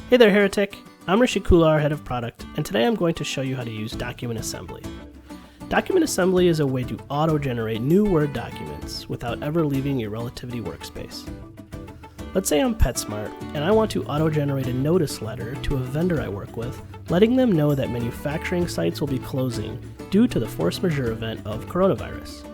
Hey there, Heretic! I'm Rishi Kular, Head of Product, and today I'm going to show you how to use document assembly. Document assembly is a way to auto-generate new Word documents without ever leaving your Relativity workspace. Let's say I'm PetSmart, and I want to auto-generate a notice letter to a vendor I work with, letting them know that manufacturing sites will be closing due to the force majeure event of coronavirus.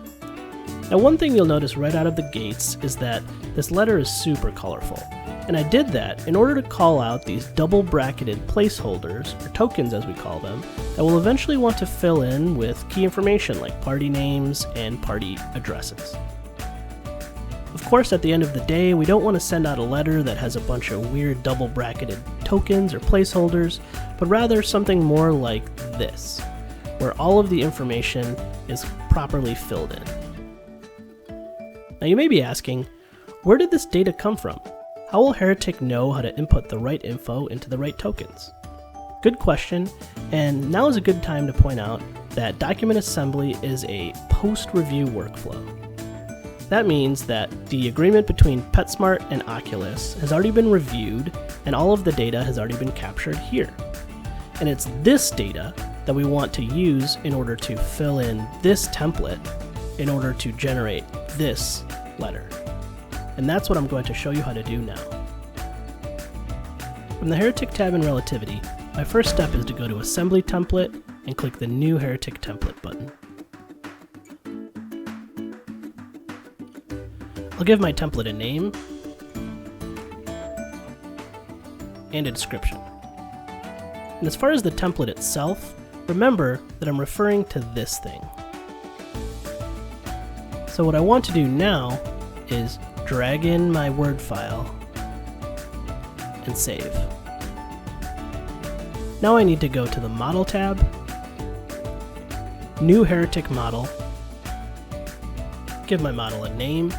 Now, one thing you'll notice right out of the gates is that this letter is super colorful. And I did that in order to call out these double bracketed placeholders, or tokens as we call them, that we'll eventually want to fill in with key information like party names and party addresses. Of course, at the end of the day, we don't want to send out a letter that has a bunch of weird double bracketed tokens or placeholders, but rather something more like this, where all of the information is properly filled in. Now you may be asking, where did this data come from? How will Heretic know how to input the right info into the right tokens? Good question, and now is a good time to point out that document assembly is a post-review workflow. That means that the agreement between PetSmart and Oculus has already been reviewed, and all of the data has already been captured here. And it's this data that we want to use in order to fill in this template in order to generate this letter. And that's what I'm going to show you how to do now. From the Heretic tab in Relativity, my first step is to go to Assembly Template and click the New Heretic Template button. I'll give my template a name and a description. And as far as the template itself, remember that I'm referring to this thing. So what I want to do now is drag in my Word file and save. Now I need to go to the Model tab, New Heretic Model, give my model a name,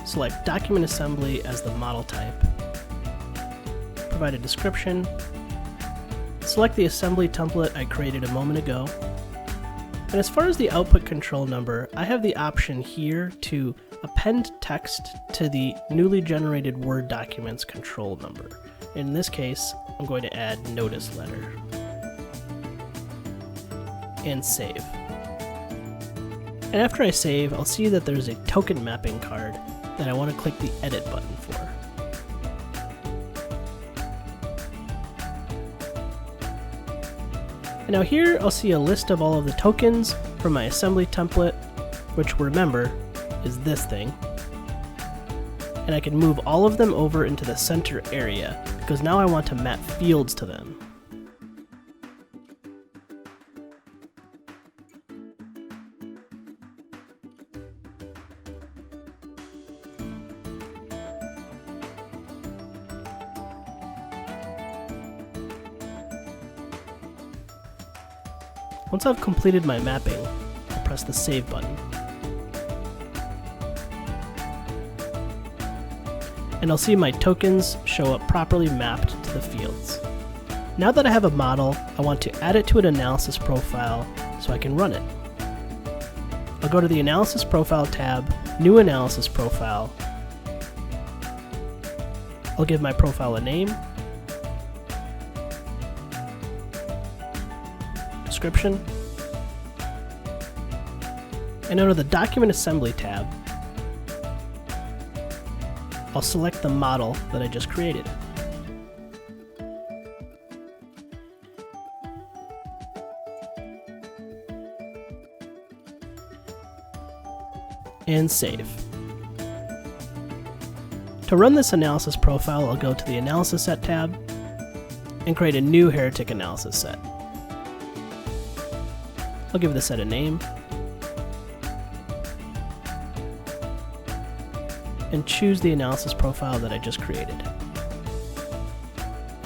select Document Assembly as the model type, provide a description, select the assembly template I created a moment ago, and as far as the output control number, I have the option here to append text to the newly generated Word documents control number. In this case, I'm going to add notice letter. And save. And after I save, I'll see that there's a token mapping card that I want to click the edit button for. And now here I'll see a list of all of the tokens from my assembly template, which remember is this thing. And I can move all of them over into the center area because now I want to map fields to them. Once I've completed my mapping, I'll press the Save button. And I'll see my tokens show up properly mapped to the fields. Now that I have a model, I want to add it to an analysis profile so I can run it. I'll go to the Analysis Profile tab, New Analysis Profile. I'll give my profile a name, description, and under the Document Assembly tab, I'll select the model that I just created. And save. To run this analysis profile, I'll go to the Analysis Set tab and create a new Heretic analysis set. I'll give the set a name, and choose the analysis profile that I just created.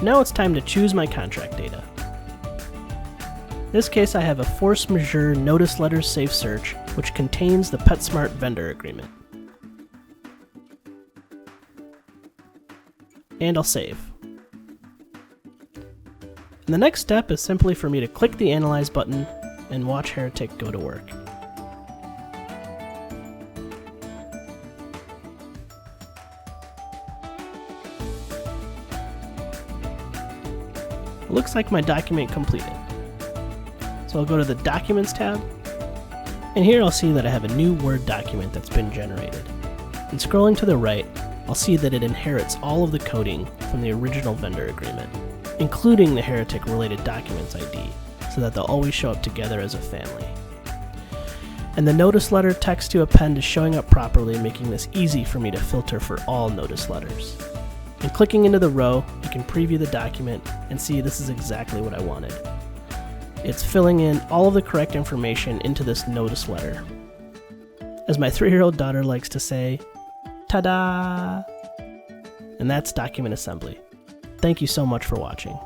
Now it's time to choose my contract data. In this case, I have a force majeure notice letter safe search, which contains the PetSmart vendor agreement. And I'll save. And the next step is simply for me to click the Analyze button and watch Heretic go to work. It looks like my document completed. So I'll go to the Documents tab, and here I'll see that I have a new Word document that's been generated. And scrolling to the right, I'll see that it inherits all of the coding from the original vendor agreement, including the Heretic-related documents ID, so that they'll always show up together as a family. And the notice letter text to append is showing up properly, making this easy for me to filter for all notice letters. And clicking into the row, you can preview the document and see this is exactly what I wanted. It's filling in all of the correct information into this notice letter. As my 3-year-old daughter likes to say, ta-da! And that's document assembly. Thank you so much for watching.